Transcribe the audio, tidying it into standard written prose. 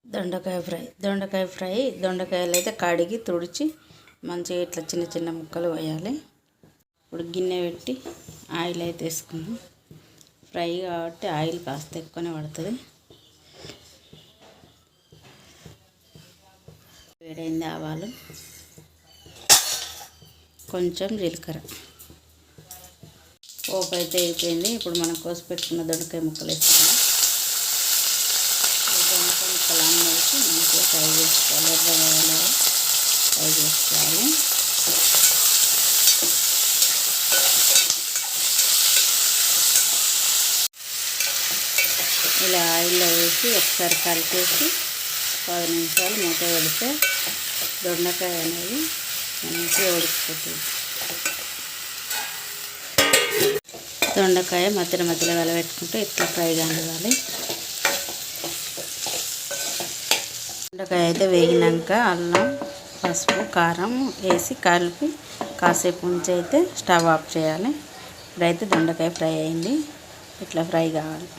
దొండకాయ ఫ్రై దొండకాయలు అయితే కడిగి తుడిచి మంచిగా ఇట్లా చిన్న చిన్న ముక్కలు వేయాలి. ఇప్పుడు గిన్నె పెట్టి ఆయిల్ అయితే వేసుకుందాం. ఫ్రై కాబట్టి ఆయిల్ కాస్త ఎక్కువనే పడుతుంది. వేడైంది ఆవాలు, కొంచెం జీలకర్ర, పోపు అయితే అయిపోయింది. ఇప్పుడు మనం కోసి పెట్టుకున్న దొండకాయ ముక్కలు వేసుకుందాం. దొండకాయ ముక్కలు అన్నీ వేసి మంచిగా ఫ్రై చేసుకోవాలి. ఎర్రగా ఫ్రై చేసుకోవాలి. ఇలా ఆయిల్లో వేసి ఒకసారి కలిపేసి 10 నిమిషాలు మూత పెడితే దొండకాయ అనేది మంచిగా ఉడికిపోతుంది. దొండకాయ మధ్యలో మధ్యలో కలబెట్టుకుంటే ఇట్లా ఫ్రై కానివ్వాలి. దొండకాయ అయితే వేగినాక అల్లం, పసుపు, కారం వేసి కలిపి కాసేపు ఉంచి అయితే స్టవ్ ఆఫ్ చేయాలి. ఇప్పుడైతే దొండకాయ ఫ్రై అయింది. ఇట్లా ఫ్రై కావాలి.